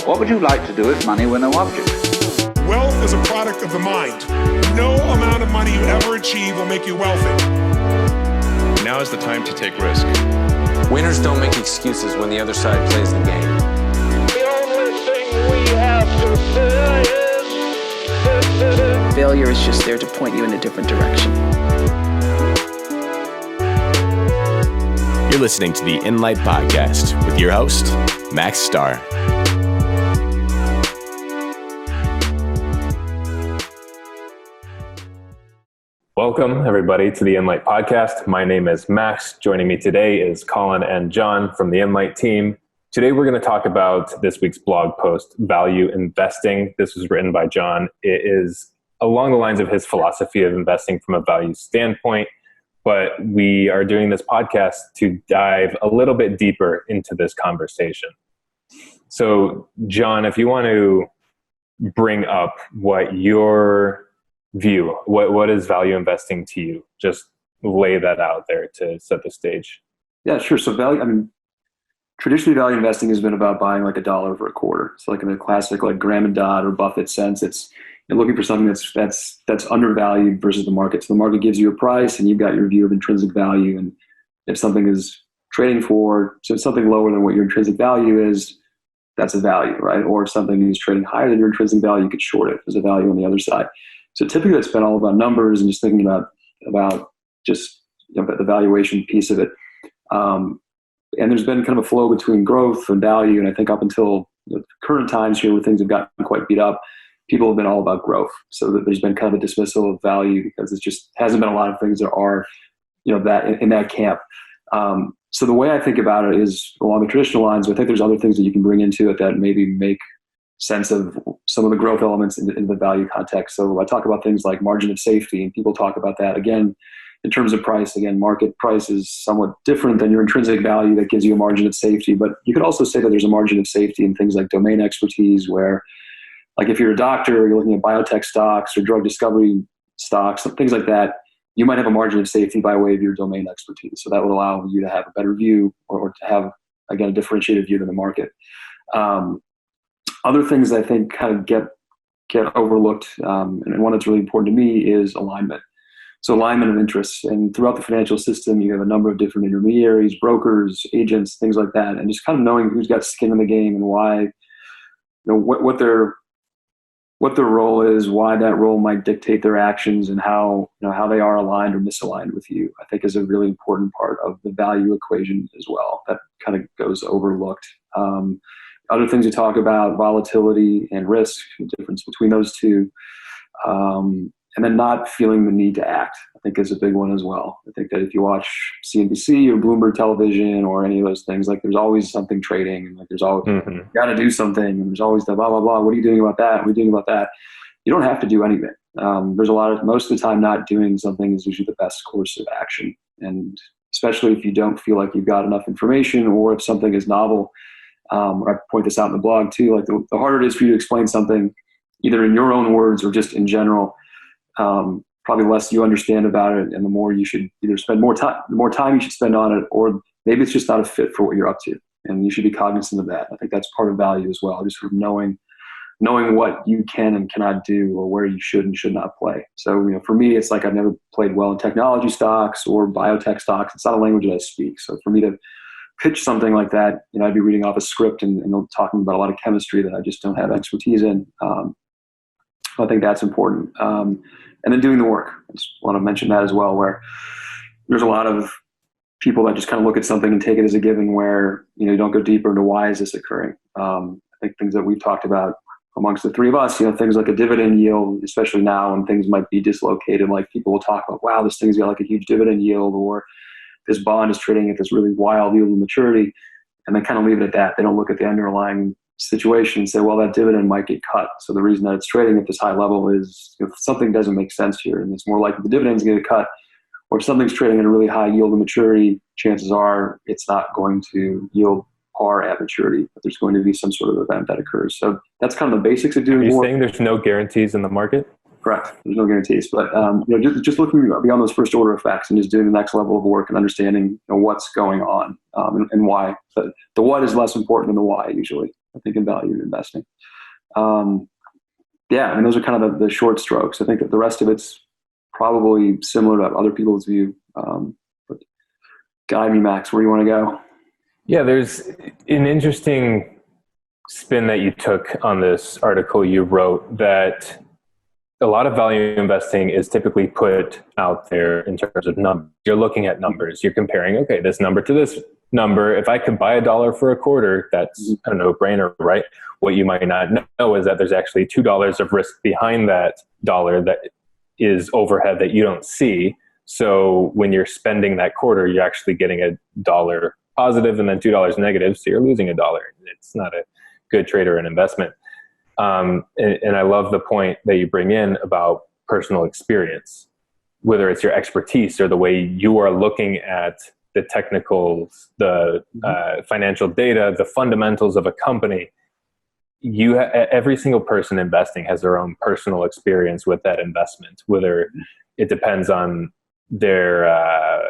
What would you like to do if money were no object? Wealth is a product of the mind. No amount of money you ever achieve will make you wealthy. Now is the time to take risk. Winners don't make excuses when the other side plays the game. The only thing we have to fear is failure is just there to point you in a different direction. You're listening to the Inlight Podcast with your host, Max Starr. Welcome, everybody, to the Inlight Podcast. My name is Max. Joining me today is Colin and John from the Inlight Team. Today, we're going to talk about this week's blog post, Value Investing. This was written by John. It is along the lines of his philosophy of investing from a value standpoint, but we are doing this podcast to dive a little bit deeper into this conversation. So, John, if you want to bring up what your view, what is value investing to you? Just lay that out there to set the stage. Yeah, sure. So traditionally value investing has been about buying like $1 for a quarter. So like in the classic like Graham and Dodd or Buffett sense, it's you're looking for something that's undervalued versus the market. So the market gives you a price and you've got your view of intrinsic value. And if something is trading for something lower than what your intrinsic value is, that's a value, right? Or if something is trading higher than your intrinsic value, you could short it. There's a value on the other side. So typically it's been all about numbers and just thinking about just the valuation piece of it. And there's been kind of a flow between growth and value. And I think up until the current times here where things have gotten quite beat up, people have been all about growth. So that there's been kind of a dismissal of value because it just hasn't been a lot of things that are, that in that camp. So the way I think about it is along the traditional lines, but I think there's other things that you can bring into it that maybe make sense of some of the growth elements in the value context. So I talk about things like margin of safety, and people talk about that again in terms of price. Again, market price is somewhat different than your intrinsic value that gives you a margin of safety. But you could also say that there's a margin of safety in things like domain expertise, where like if you're a doctor, you're looking at biotech stocks or drug discovery stocks, things like that, you might have a margin of safety by way of your domain expertise. So that would allow you to have a better view or to have, again, a differentiated view than the market. Other things I think kind of get overlooked, and one that's really important to me is alignment. So alignment of interests. And throughout the financial system, you have a number of different intermediaries, brokers, agents, things like that. And just kind of knowing who's got skin in the game and why, what their role is, why that role might dictate their actions, and how they are aligned or misaligned with you, I think is a really important part of the value equation as well. That kind of goes overlooked. Other things you talk about, volatility and risk, the difference between those two. And then not feeling the need to act, I think is a big one as well. I think that if you watch CNBC or Bloomberg Television or any of those things, like there's always something trading, and like there's always, you got to do something, and there's always the blah, blah, blah. What are you doing about that? What are you doing about that? You don't have to do anything. There's most of the time not doing something is usually the best course of action. And especially if you don't feel like you've got enough information, or if something is novel. I point this out in the blog too, like the harder it is for you to explain something, either in your own words or just in general, probably less you understand about it, and the more you should either spend the more time you should spend on it, or maybe it's just not a fit for what you're up to, and you should be cognizant of that. I think that's part of value as well, just sort of knowing what you can and cannot do, or where you should and should not play. So, for me, it's like I've never played well in technology stocks or biotech stocks. It's not a language that I speak. So for me to pitch something like that, I'd be reading off a script and talking about a lot of chemistry that I just don't have expertise in. I think that's important. And then doing the work. I just want to mention that as well, where there's a lot of people that just kind of look at something and take it as a given, where, you don't go deeper into why is this occurring. I think things that we've talked about amongst the three of us, things like a dividend yield, especially now when things might be dislocated, like people will talk about, wow, this thing's got like a huge dividend yield, or this bond is trading at this really wild yield of maturity, and they kind of leave it at that. They don't look at the underlying situation and say, well, that dividend might get cut. So the reason that it's trading at this high level is if something doesn't make sense here, and it's more likely the dividend's going to get cut, or if something's trading at a really high yield of maturity, chances are it's not going to yield par at maturity, but there's going to be some sort of event that occurs. So that's kind of the basics of doing Are you work. saying there's no guarantees in the market? Correct. There's no guarantees, but just looking beyond those first order effects and just doing the next level of work and understanding what's going on and why. But the what is less important than the why usually. I think, in value investing. Yeah, I mean, those are kind of the short strokes. I think that the rest of it's probably similar to other people's view. But guide me, Max, where you want to go? Yeah, there's an interesting spin that you took on this article you wrote, that a lot of value investing is typically put out there in terms of numbers. You're looking at numbers. You're comparing, okay, this number to this number. If I could buy $1 for a quarter, that's a no-brainer, right? What you might not know is that there's actually $2 of risk behind that dollar that is overhead that you don't see. So when you're spending that quarter, you're actually getting $1 positive and then $2 negative. So you're losing $1. It's not a good trade or an investment. And I love the point that you bring in about personal experience, whether it's your expertise or the way you are looking at the technicals, the financial data, the fundamentals of a company. Every single person investing has their own personal experience with that investment, whether it depends on their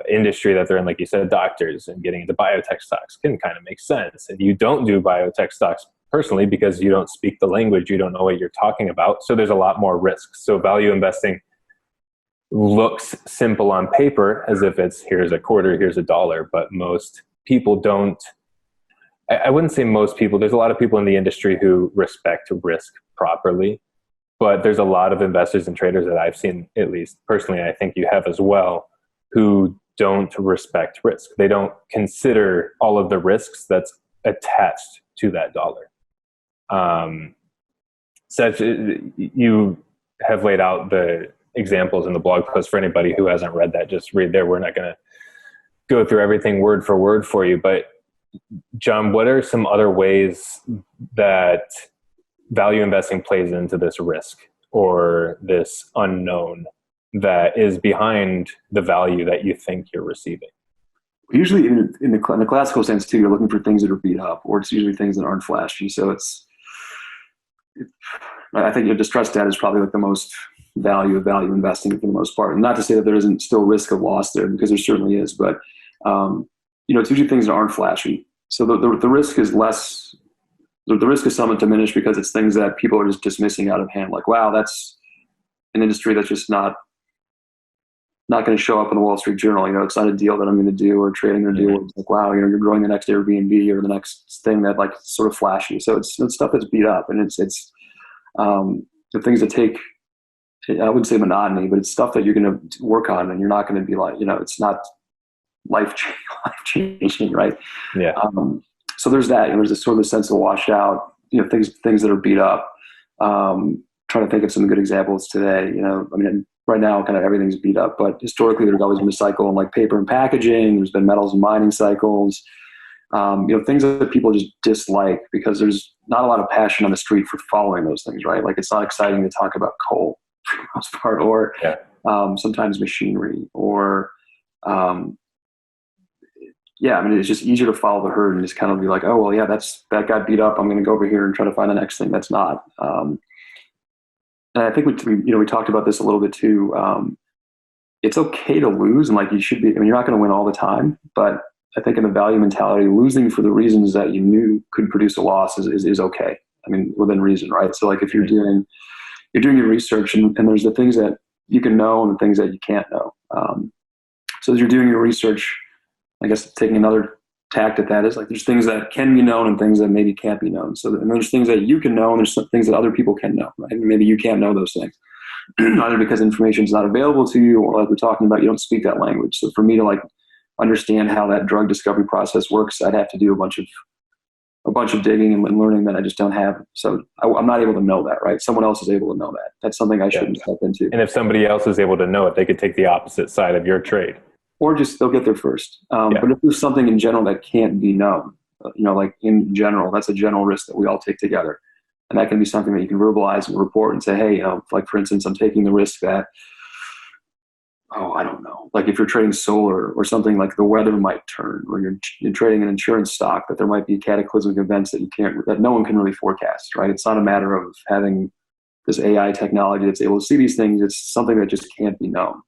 industry that they're in. Like you said, doctors, and getting into biotech stocks can kind of make sense. And you don't do biotech stocks personally because you don't speak the language, you don't know what you're talking about. So there's a lot more risk. So value investing looks simple on paper, as if it's here's a quarter, here's $1, but most people don't. I wouldn't say most people. There's a lot of people in the industry who respect risk properly, but there's a lot of investors and traders that I've seen, at least personally, and I think you have as well, who don't respect risk. They don't consider all of the risks that's attached to that dollar. You have laid out the examples in the blog post. For anybody who hasn't read that, just read there. We're not going to go through everything word for word for you, but John, what are some other ways that value investing plays into this risk or this unknown that is behind the value that you think you're receiving? Usually in the classical sense too, you're looking for things that are beat up, or it's usually things that aren't flashy. So I think your distressed debt is probably like the most value of value investing for the most part. And not to say that there isn't still risk of loss there, because there certainly is, but it's usually things that aren't flashy. So the risk is less, the risk is somewhat diminished because it's things that people are just dismissing out of hand. Like, wow, that's an industry that's just not going to show up in the Wall Street Journal. It's not a deal that I'm going to do or trading or deal. It's like, wow, you're growing the next Airbnb or the next thing that like sort of flashy. So it's stuff that's beat up, and it's the things that take, I wouldn't say monotony, but it's stuff that you're going to work on, and you're not going to be like, it's not life changing, right? Yeah. So there's that. There's this sort of sense of washed out, things that are beat up. Trying to think of some good examples today. Right now, kind of everything's beat up, but historically, there's always been a cycle in like paper and packaging. There's been metals and mining cycles. Things that people just dislike because there's not a lot of passion on the street for following those things, right? Like it's not exciting to talk about coal for the most part, or sometimes machinery, or it's just easier to follow the herd and just kind of be like, oh, well, yeah, that got beat up. I'm going to go over here and try to find the next thing that's not. And I think we talked about this a little bit too. It's okay to lose, and like you should be. You're not going to win all the time, but I think in the value mentality, losing for the reasons that you knew could produce a loss is okay. Within reason, right? So like if you're doing your research, and there's the things that you can know and the things that you can't know. So as you're doing your research, I guess taking another tact at that is like there's things that can be known and things that maybe can't be known. So and there's things that you can know and there's some things that other people can know, right? And maybe you can't know those things, either because information is not available to you, or like we're talking about, you don't speak that language. So for me to like understand how that drug discovery process works, I'd have to do a bunch of digging and learning that I just don't have. So I'm not able to know that, right? Someone else is able to know that. That's something I shouldn't step into. And if somebody else is able to know it, they could take the opposite side of your trade. Or just they'll get there first. But if there's something in general that can't be known, like in general, that's a general risk that we all take together. And that can be something that you can verbalize and report and say, hey, like for instance, I'm taking the risk that, I don't know, like if you're trading solar or something, like the weather might turn, or you're trading an insurance stock, that there might be cataclysmic events that no one can really forecast, right? It's not a matter of having this AI technology that's able to see these things. It's something that just can't be known.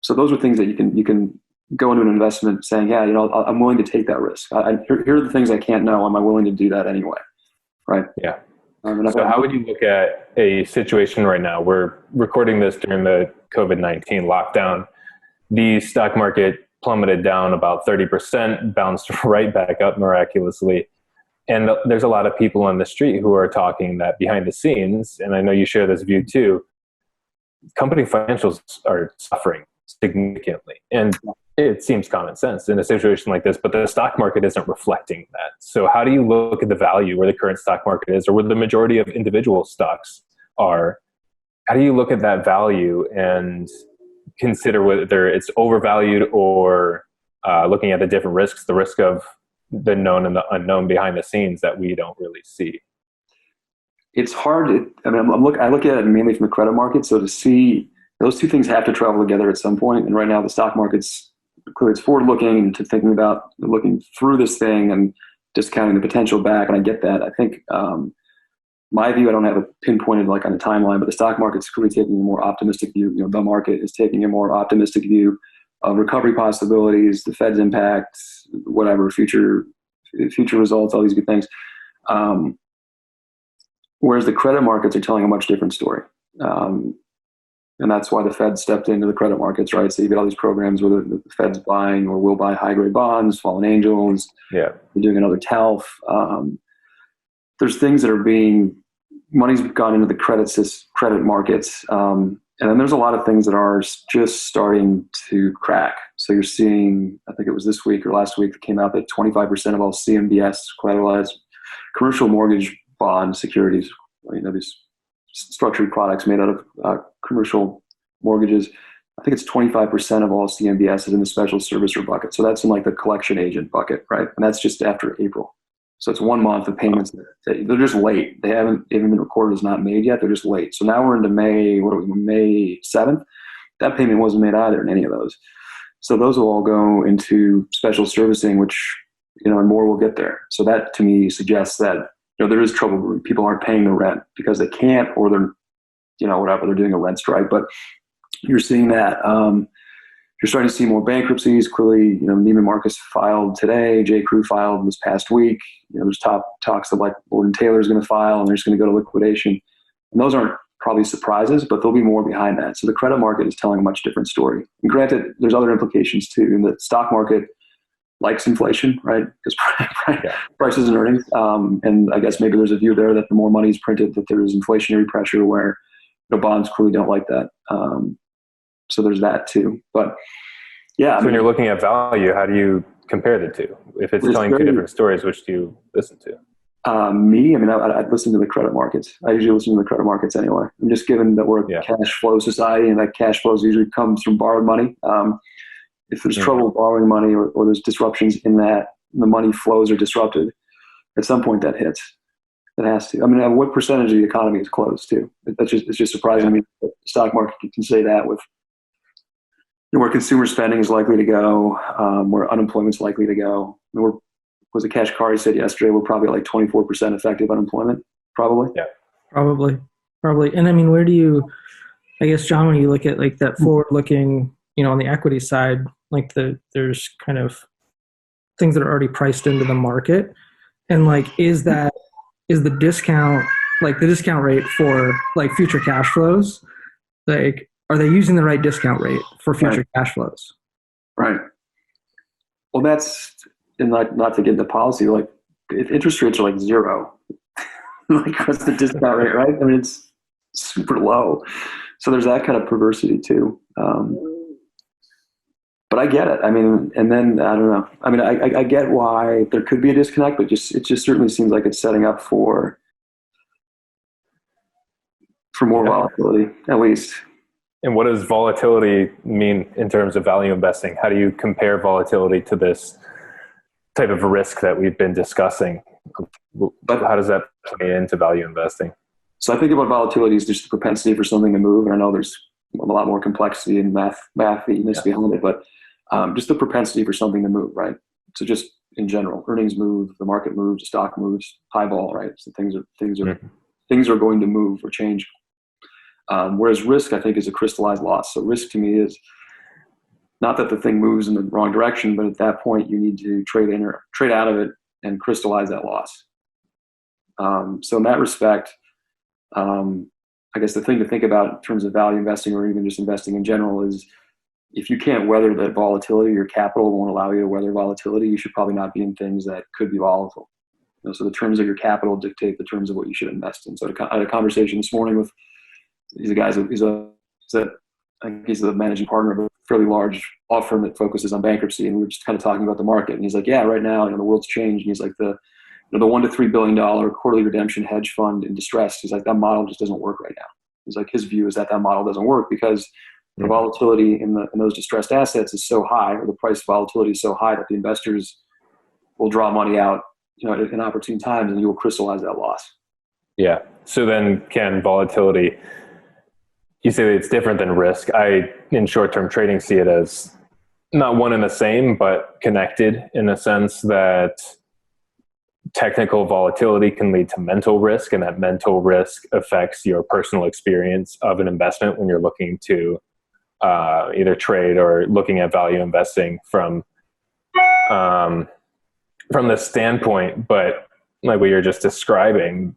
So those are things that you can go into an investment saying, yeah, I'm willing to take that risk. Here are the things I can't know. Am I willing to do that anyway? Right. Yeah. So how would you look at a situation right now? We're recording this during the COVID-19 lockdown. The stock market plummeted down about 30%, bounced right back up miraculously. And there's a lot of people on the street who are talking that behind the scenes, and I know you share this view too, company financials are suffering significantly. And it seems common sense in a situation like this, but the stock market isn't reflecting that. So how do you look at the value where the current stock market is, or where the majority of individual stocks are? How do you look at that value and consider whether it's overvalued, or looking at the different risks, the risk of the known and the unknown behind the scenes that we don't really see? It's hard. I look at it mainly from the credit market. So to see those two things have to travel together at some point. And right now the stock market's clearly it's forward looking to thinking about looking through this thing and discounting the potential back. And I get that. I think my view, I don't have a pinpointed like on a timeline, but the stock market's clearly taking a more optimistic view. The market is taking a more optimistic view of recovery possibilities, the Fed's impact, whatever, future results, all these good things. Whereas the credit markets are telling a much different story. And that's why the Fed stepped into the credit markets, right? So you get all these programs where the Fed's buying or will buy high-grade bonds, fallen angels. Yeah. They're doing another 𝗕𝗲𝗹. There's things that are money's gone into the credit markets. And then there's a lot of things that are just starting to crack. So you're seeing, I think it was this week or last week that came out that 25% of all CMBS, collateralized commercial mortgage bond securities, these structured products made out of commercial mortgages, I think it's 25% of all CMBS is in the special servicer bucket. So that's in like the collection agent bucket, right? And that's just after April. So it's 1 month of payments. They're just late. They haven't even been recorded as not made yet. They're just late. So now we're into May, May 7th? That payment wasn't made either in any of those. So those will all go into special servicing, which, and more will get there. So that to me suggests that, there is trouble. People aren't paying the rent because they can't, or they're, whatever, they're doing a rent strike. But you're seeing that. You're starting to see more bankruptcies. Clearly, Neiman Marcus filed today. J.Crew filed this past week. There's talks of like Lord & Taylor is going to file, and they're just going to go to liquidation. And those aren't probably surprises, but there'll be more behind that. So the credit market is telling a much different story. And granted, there's other implications too. In the stock market likes inflation, right? Because prices and earnings. And I guess maybe there's a view there that the more money is printed, that there is inflationary pressure where bonds clearly don't like that. So there's that too. But yeah. So when you're looking at value, how do you compare the two? If it's telling two different stories, which do you listen to? I'd listen to the credit markets. I usually listen to the credit markets anyway. I'm just given that we're a cash flow society, and that cash flows usually comes from borrowed money. If there's trouble borrowing money or there's disruptions in that, the money flows are disrupted, at some point that hits. It has to. What percentage of the economy is closed too? It's just surprising me that the stock market can say that with where consumer spending is likely to go, where unemployment's likely to go. Was a Kashkari said yesterday, we're probably like 24% effective unemployment, probably. Yeah, probably. And where do you, I guess, John, when you look at like that forward-looking, on the equity side, like there's kind of things that are already priced into the market, and like is the discount, like the discount rate for like future cash flows, like are they using the right discount rate for future cash flows? Right. Well, that's, and not to get into policy, like if interest rates are like zero, like what's the discount rate, right? It's super low. So there's that kind of perversity too. But I get it. And then I don't know. I get why there could be a disconnect, but it just certainly seems like it's setting up for more volatility, at least. And what does volatility mean in terms of value investing? How do you compare volatility to this type of risk that we've been discussing? How does that play into value investing? So I think about volatility as just the propensity for something to move. And I know there's a lot more complexity and mathiness behind it, but just the propensity for something to move, right? So just in general, earnings move, the market moves, the stock moves, highball, right? So things are going to move or change. Whereas risk, I think, is a crystallized loss. So risk to me is not that the thing moves in the wrong direction, but at that point you need to trade in or trade out of it and crystallize that loss. So in that respect, I guess the thing to think about in terms of value investing or even just investing in general is if you can't weather that volatility, your capital won't allow you to weather volatility, you should probably not be in things that could be volatile. So the terms of your capital dictate the terms of what you should invest in. So I had a conversation this morning with these guys. I think he's the managing partner of a fairly large law firm that focuses on bankruptcy, and we were just kind of talking about the market. And he's like, "Yeah, right now, the world's changed." And he's like, the $1 to $3 billion quarterly redemption hedge fund in distress. He's like, that model just doesn't work right now. He's like, his view is that model doesn't work because the volatility in those distressed assets is so high, or the price volatility is so high that the investors will draw money out, at inopportune times, and you will crystallize that loss. Yeah. So then can volatility, you say it's different than risk. I, in short-term trading, see it as not one and the same, but connected in the sense that technical volatility can lead to mental risk, and that mental risk affects your personal experience of an investment when you're looking to either trade or looking at value investing from this standpoint. But like what you're just describing,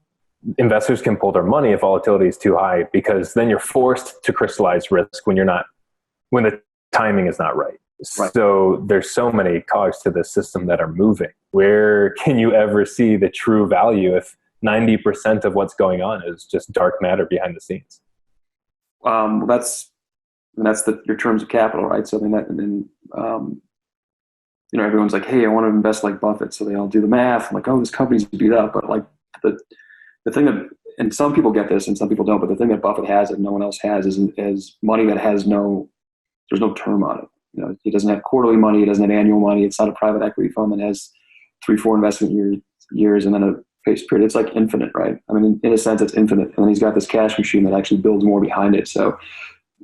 investors can pull their money if volatility is too high, because then you're forced to crystallize risk when the timing is not right. Right. So there's so many cogs to the system that are moving. Where can you ever see the true value if 90% of what's going on is just dark matter behind the scenes? That's your terms of capital, right? So everyone's like, "Hey, I want to invest like Buffett," so they all do the math. I'm like, "Oh, this company's beat up," but like the thing that, and some people get this and some people don't, but the thing that Buffett has that no one else has is money that there's no term on it. He doesn't have quarterly money. He doesn't have annual money. It's not a private equity fund that has 3-4 investment years and then a face period. It's like infinite, right? I mean, in a sense, it's infinite. And then he's got this cash machine that actually builds more behind it. So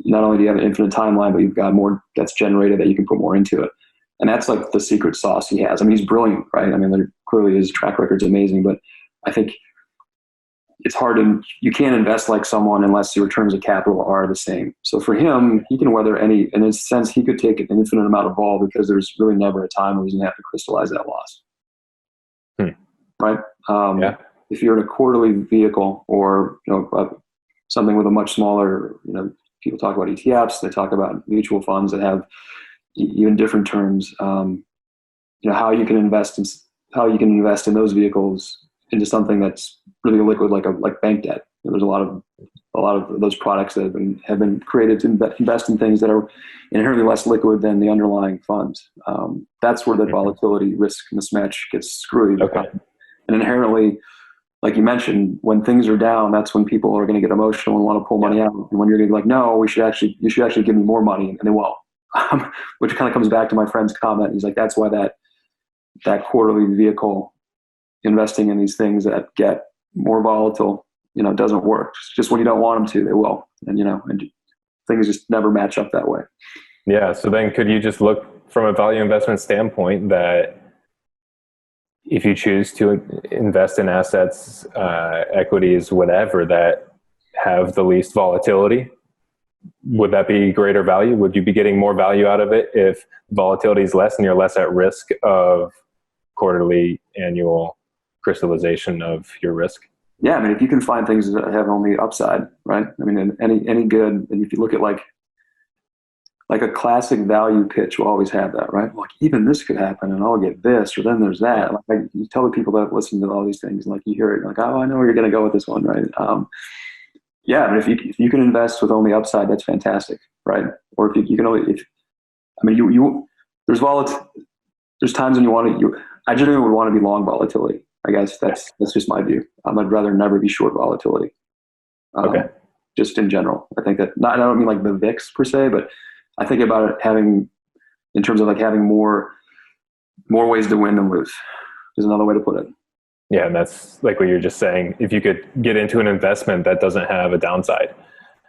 not only do you have an infinite timeline, but you've got more that's generated that you can put more into it. And that's like the secret sauce he has. I mean, he's brilliant, right? I mean, clearly his track record's amazing, but I think it's hard you can't invest like someone unless your terms of capital are the same. So for him, he can weather any, in a sense, he could take an infinite amount of vol because there's really never a time where he's going to have to crystallize that loss. Right? If you're in a quarterly vehicle or, something with a much smaller, people talk about ETFs, they talk about mutual funds that have even different terms, how you can invest in those vehicles into something that's really liquid, like bank debt. There's a lot of those products that have been created to invest in things that are inherently less liquid than the underlying funds. That's where the volatility risk mismatch gets screwed. Okay. And inherently, like you mentioned, when things are down, that's when people are going to get emotional and want to pull money out. And when you're going to be like, "No, you should actually give me more money," and they won't. Which kind of comes back to my friend's comment. He's like, that's why that quarterly vehicle investing in these things that get more volatile, doesn't work. It's just when you don't want them to, they will. And, and things just never match up that way. Yeah. So then could you just look from a value investment standpoint that if you choose to invest in assets, equities, whatever, that have the least volatility, would that be greater value? Would you be getting more value out of it if volatility is less and you're less at risk of quarterly, annual crystallization of your risk? Yeah, I mean, if you can find things that have only upside, right? I mean, any good, and if you look at like a classic value pitch will always have that, right? Like, even this could happen and I'll get this, or then there's that. Like, you tell the people that listen to all these things, and like you hear it, like, "Oh, I know where you're going to go with this one," right? Yeah, I mean, if you can invest with only upside, that's fantastic, right? Or if you can only, there's times when I generally would want to be long volatility. I guess that's just my view. I'd rather never be short volatility. Okay. Just in general, I think that I don't mean like the VIX per se, but I think about it in terms of like having more ways to win than lose. Is another way to put it. Yeah, and that's like what you're just saying. If you could get into an investment that doesn't have a downside,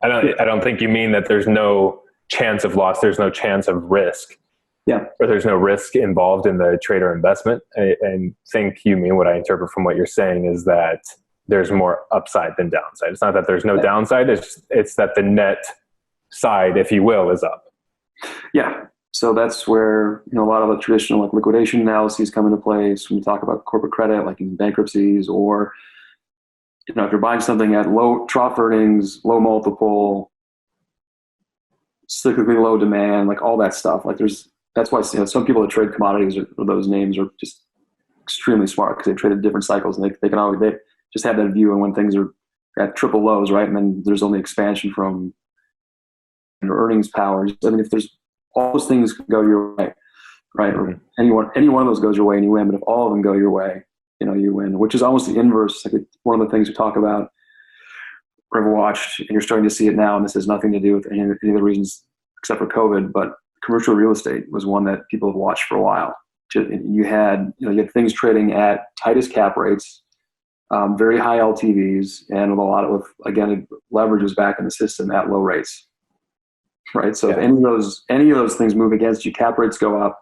I don't think you mean that there's no chance of loss, there's no chance of risk. Yeah. Or there's no risk involved in the trade or investment. And think you mean what I interpret from what you're saying is that there's more upside than downside. It's not that there's no downside. It's that the net side, if you will, is up. Yeah. So that's where, a lot of the traditional like liquidation analyses come into place when you talk about corporate credit, like in bankruptcies, or, if you're buying something at low trough earnings, low multiple, cyclically low demand, like all that stuff. Like that's why some people that trade commodities or those names are just extremely smart because they traded different cycles and they just have that view on when things are at triple lows, right? And then there's only expansion from earnings powers. I mean, if there's all those things go your way, right? Or any one of those goes your way and you win. But if all of them go your way, you win, which is almost the inverse. Like one of the things we talk about or have watched, and you're starting to see it now, and this has nothing to do with any of the reasons except for COVID, but commercial real estate was one that people have watched for a while. You had things trading at tightest cap rates, very high LTVs, and with a lot of, again, leverage was back in the system at low rates, right? So if any of those things move against you, cap rates go up,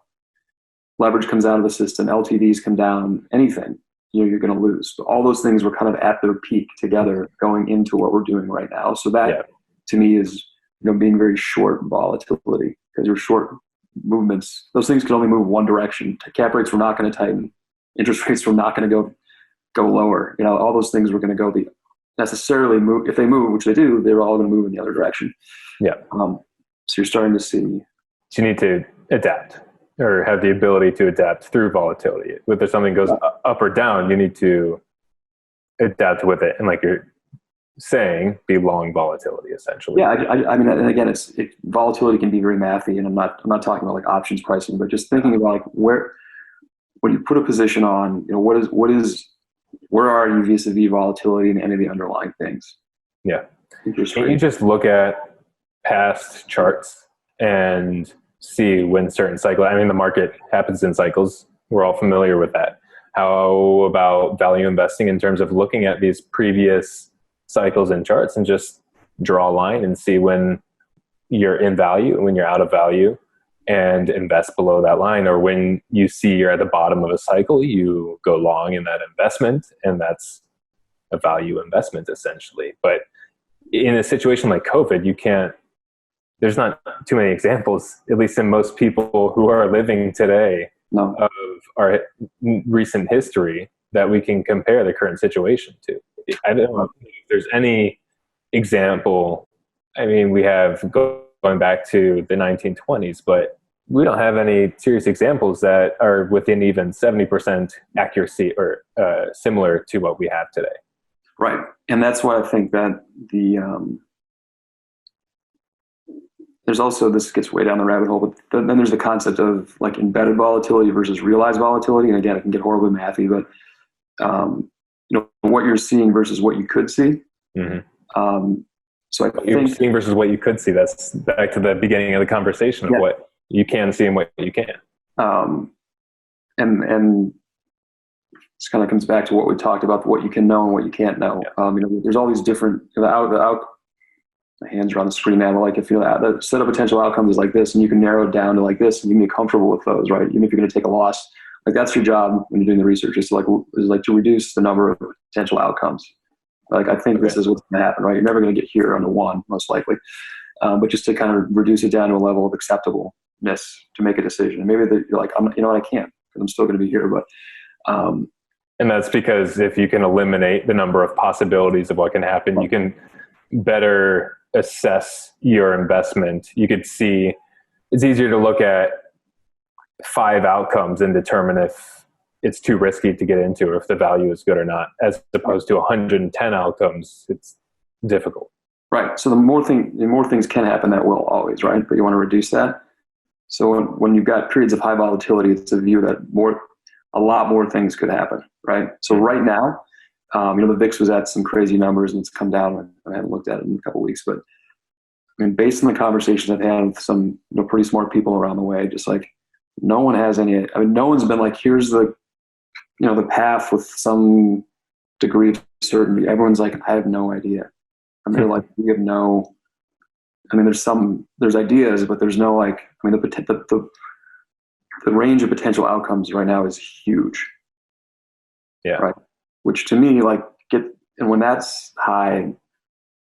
leverage comes out of the system, LTVs come down, anything, you're going to lose. But all those things were kind of at their peak together going into what we're doing right now. So that to me is being very short volatility, because your short movements, those things can only move one direction. Cap rates were not going to tighten. Interest rates were not going to go lower. All those things were going to go necessarily move. If they move, which they do, they're all going to move in the other direction. Yeah. So you're starting to see. So you need to adapt, or have the ability to adapt through volatility. Whether something goes up or down, you need to adapt with it. And like you're saying, be long volatility essentially. Yeah, I mean, and again, volatility can be very mathy, and I'm not talking about like options pricing, but just thinking about like when you put a position on, where are you vis-a-vis volatility in any of the underlying things? Yeah. Can you just look at past charts and see when certain cycle, I mean, the market happens in cycles. We're all familiar with that. How about value investing in terms of looking at these previous cycles and charts and just draw a line and see when you're in value and when you're out of value, and invest below that line? Or when you see you're at the bottom of a cycle, you go long in that investment, and that's a value investment essentially. But in a situation like COVID, there's not too many examples, at least in most people who are living today, of our recent history, that we can compare the current situation to. I don't know if there's any example. I mean, we have going back to the 1920s, but we don't have any serious examples that are within even 70% accuracy or similar to what we have today. Right. And that's why I think that there's also, this gets way down the rabbit hole, but then there's the concept of like embedded volatility versus realized volatility. And again, it can get horribly mathy, but what you're seeing versus what you could see. Mm-hmm. So I think you're seeing versus what you could see. That's back to the beginning of the conversation of what you can see and what you can't. And this kind of comes back to what we talked about, what you can know and what you can't know. There's all these different, my hands are on the screen now, but like if the set of potential outcomes is like this, and you can narrow it down to like this, and you can be comfortable with those, right? Even if you're going to take a loss, like that's your job when you're doing the research, is to reduce the number of potential outcomes. Like I think this is what's going to happen, right? You're never going to get here on the one, most likely, but just to kind of reduce it down to a level of acceptableness to make a decision. And maybe you're like, I can't, because I'm still going to be here, but. And that's because if you can eliminate the number of possibilities of what can happen, you can better assess your investment. You could see, it's easier to look at 5 outcomes and determine if it's too risky to get into or if the value is good or not, as opposed to 110 outcomes. It's difficult. Right. So the more things can happen, that will always, right? But you want to reduce that. So when you've got periods of high volatility, it's a view that a lot more things could happen, right? So right now, the VIX was at some crazy numbers and it's come down. I haven't looked at it in a couple of weeks, but I mean, based on the conversations I've had with some pretty smart people around the way, just like no one has any. I mean, no one's been like, here's the the path with some degree of certainty. Everyone's like, I have no idea. And they're like, we have no. I mean, there's ideas, but there's no like. I mean, the range of potential outcomes right now is huge. Yeah. Right. Which to me, and when that's high,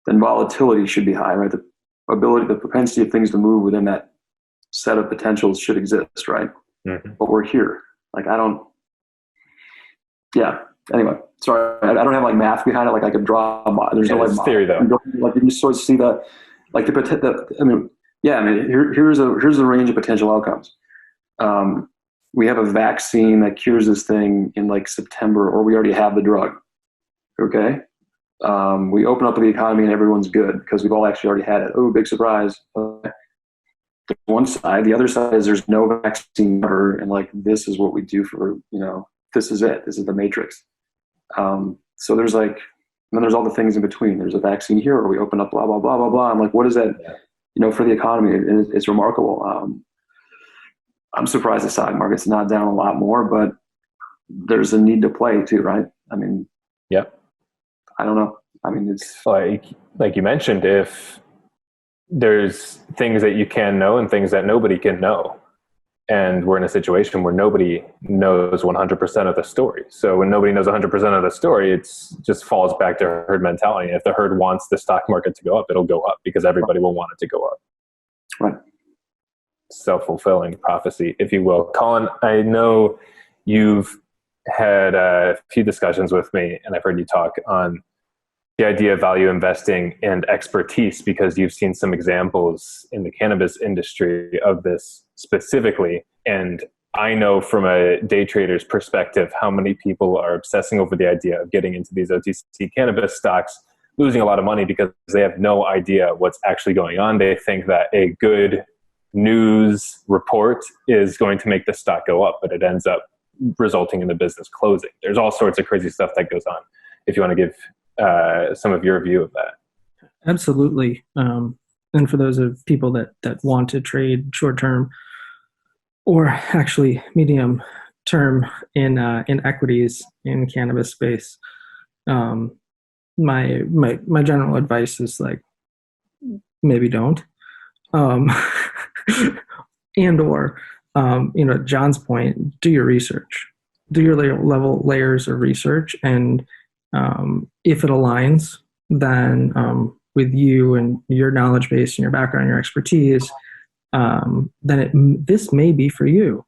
then volatility should be high, right? The propensity of things to move within that set of potentials should exist, right? Mm-hmm. But we're here. Like, anyway, sorry, I don't have like math behind it. Like I could draw, there's no like theory though. Like you just sort of see here's a range of potential outcomes. We have a vaccine that cures this thing in like September, or we already have the drug. Okay. We open up the economy and everyone's good because we've all actually already had it. Oh, big surprise. Okay. One side, the other side is there's no vaccine ever, and like this is what we do for, this is it. This is the matrix. So there's like, and then there's all the things in between. There's a vaccine here, or we open up blah blah blah blah blah. I'm like, what is that? For the economy, it's remarkable. I'm surprised the stock market's not down a lot more, but there's a need to play too, right? I mean, I don't know. I mean, it's like you mentioned, if there's things that you can know and things that nobody can know. And we're in a situation where nobody knows 100% of the story. So when nobody knows 100% of the story, it just falls back to herd mentality. And if the herd wants the stock market to go up, it'll go up because everybody will want it to go up. Right. Self-fulfilling prophecy, if you will. Colin, I know you've had a few discussions with me, and I've heard you talk on the idea of value investing and expertise because you've seen some examples in the cannabis industry of this specifically. And I know from a day trader's perspective how many people are obsessing over the idea of getting into these OTC cannabis stocks, losing a lot of money because they have no idea what's actually going on. They think that a good news report is going to make the stock go up, but it ends up resulting in the business closing. There's all sorts of crazy stuff that goes on. If you want to give some of your view of that. Absolutely. And for those of people that want to trade short term or actually medium term in equities in cannabis space, my general advice is like, maybe don't. And or John's point, do your research, do your layers of research, and if it aligns, then with you and your knowledge base and your background, your expertise, then this may be for you.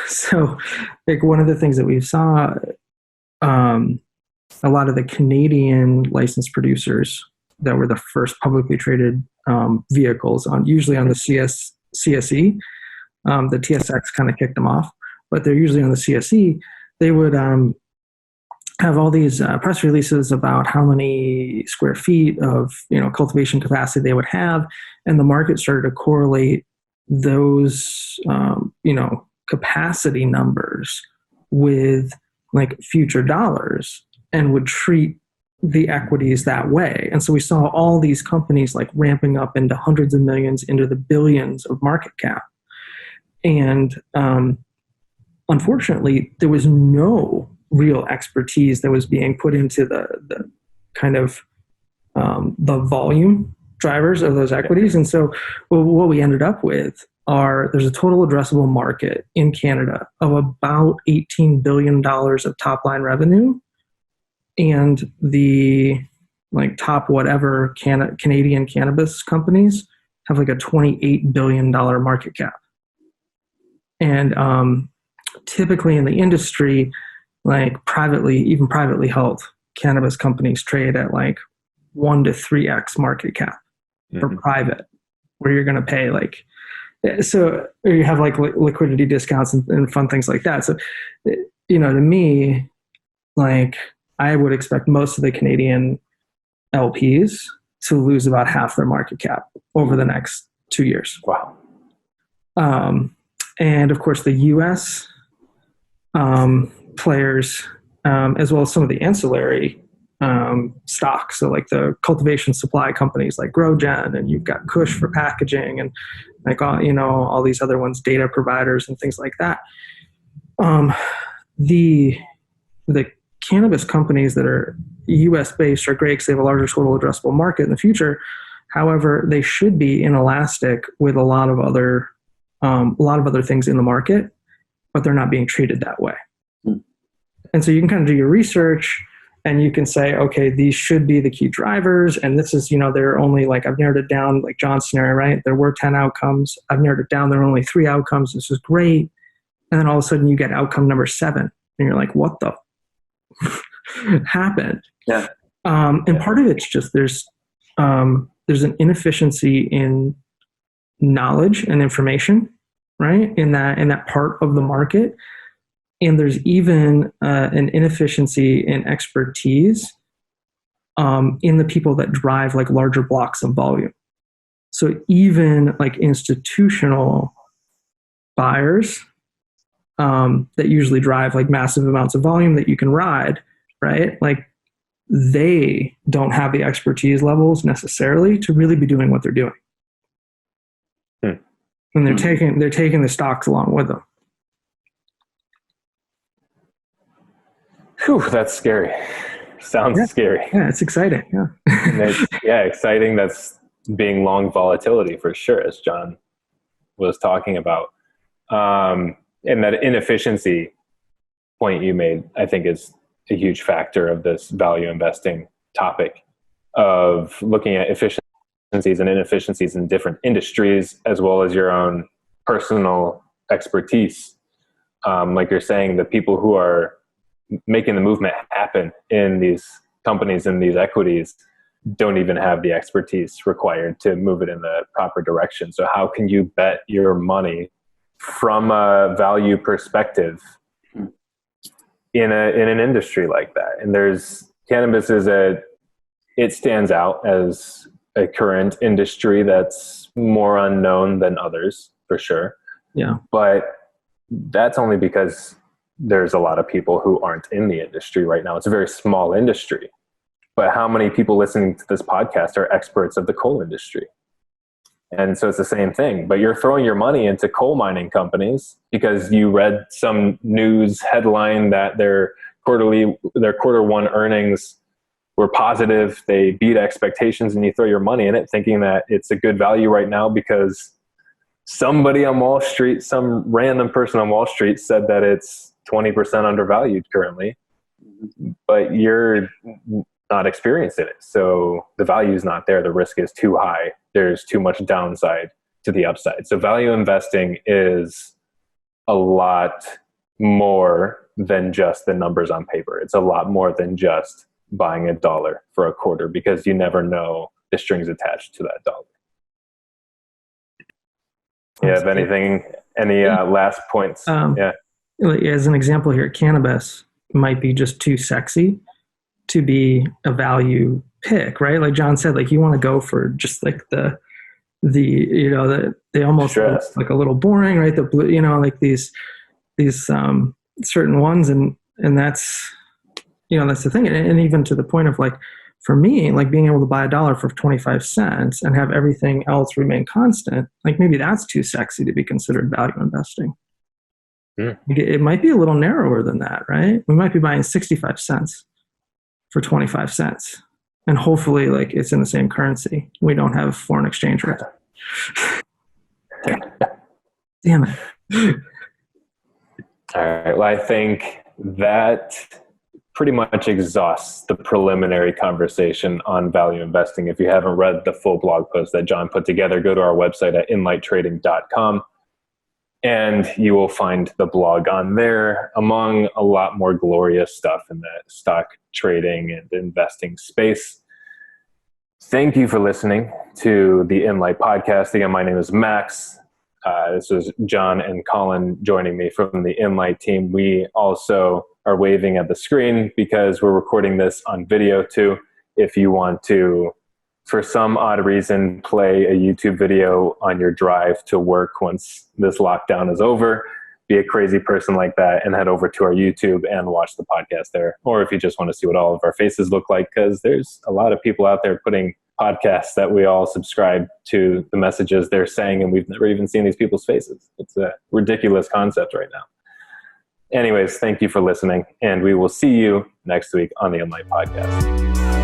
So, like one of the things that we saw, a lot of the Canadian licensed producers that were the first publicly traded vehicles usually on the CSE, the TSX kind of kicked them off, but they're usually on the CSE. They would have all these press releases about how many square feet of cultivation capacity they would have, and the market started to correlate those capacity numbers with like future dollars and would treat the equities that way. And so we saw all these companies like ramping up into hundreds of millions, into the billions of market cap. And unfortunately, there was no real expertise that was being put into the kind of the volume drivers of those equities. And so what we ended up with there's a total addressable market in Canada of about $18 billion of top line revenue. And the like top whatever Canadian cannabis companies have like a $28 billion market cap. And typically in the industry, like even privately held cannabis companies trade at like 1 to 3x market cap for private, where you're going to pay like, so or you have like liquidity discounts and fun things like that. So, to me, like I would expect most of the Canadian LPs to lose about half their market cap over the next 2 years. Wow. And of course the US players, as well as some of the ancillary stocks. So like the cultivation supply companies like GrowGen, and you've got Kush for packaging, and like all these other ones, data providers and things like that. The cannabis companies that are US based are great because they have a larger total addressable market in the future. However, they should be inelastic with a lot of other things in the market, but they're not being treated that way. And so you can kind of do your research And you can say, okay, these should be the key drivers. And this is, there are only I've narrowed it down, like John's scenario, right? There were 10 outcomes. I've narrowed it down. There are only 3 outcomes. This is great. And then all of a sudden you get outcome number 7. And you're like, what the happened? Yeah. And part of it's just there's an inefficiency in knowledge and information, right? In that part of the market. And there's even an inefficiency in expertise in the people that drive larger blocks of volume. So even institutional buyers that usually drive massive amounts of volume that you can ride, right? They don't have the expertise levels necessarily to really be doing what they're doing. And they're taking the stocks along with them. Whew, that's scary. Sounds scary. Yeah, it's exciting. Yeah. Exciting. That's being long volatility for sure, as John was talking about. And that inefficiency point you made, I think, is a huge factor of this value investing topic, of looking at efficiencies and inefficiencies in different industries, as well as your own personal expertise. Like you're saying, the people who are making the movement happen in these companies and these equities don't even have the expertise required to move it in the proper direction. So how can you bet your money from a value perspective in an industry like that? And cannabis it stands out as a current industry that's more unknown than others, for sure. Yeah. But that's only because there's a lot of people who aren't in the industry right now. It's a very small industry. But how many people listening to this podcast are experts of the coal industry? And so it's the same thing. But you're throwing your money into coal mining companies because you read some news headline that their quarter 1 earnings were positive, they beat expectations, and you throw your money in it thinking that it's a good value right now because somebody on Wall Street, some random person on Wall Street said that it's 20% undervalued currently, but you're not experienced in it. So the value is not there. The risk is too high. There's too much downside to the upside. So value investing is a lot more than just the numbers on paper. It's a lot more than just buying $1 for a quarter, because you never know the strings attached to that dollar. Yeah. If anything, any last points? As an example here, cannabis might be just too sexy to be a value pick, right? Like John said, you want to go for just they almost look like a little boring, right? The blue, these certain ones, and that's that's the thing. And even to the point of for me, being able to buy $1 for 25 cents and have everything else remain constant, maybe that's too sexy to be considered value investing. It might be a little narrower than that, right? We might be buying 65 cents for 25 cents. And hopefully it's in the same currency. We don't have foreign exchange rate. Damn it. All right. Well, I think that pretty much exhausts the preliminary conversation on value investing. If you haven't read the full blog post that John put together, go to our website at inlighttrading.com. And you will find the blog on there, among a lot more glorious stuff in the stock trading and investing space. Thank you for listening to the Inlight Podcast. Again, my name is Max. This is John and Colin joining me from the Inlight team. We also are waving at the screen because we're recording this on video too. If you want to, for some odd reason, play a YouTube video on your drive to work once this lockdown is over, be a crazy person like that and head over to our YouTube and watch the podcast there. Or if you just want to see what all of our faces look like, because there's a lot of people out there putting podcasts that we all subscribe to the messages they're saying, and we've never even seen these people's faces. It's a ridiculous concept right now. Anyways, thank you for listening, and we will see you next week on the Inlight Podcast.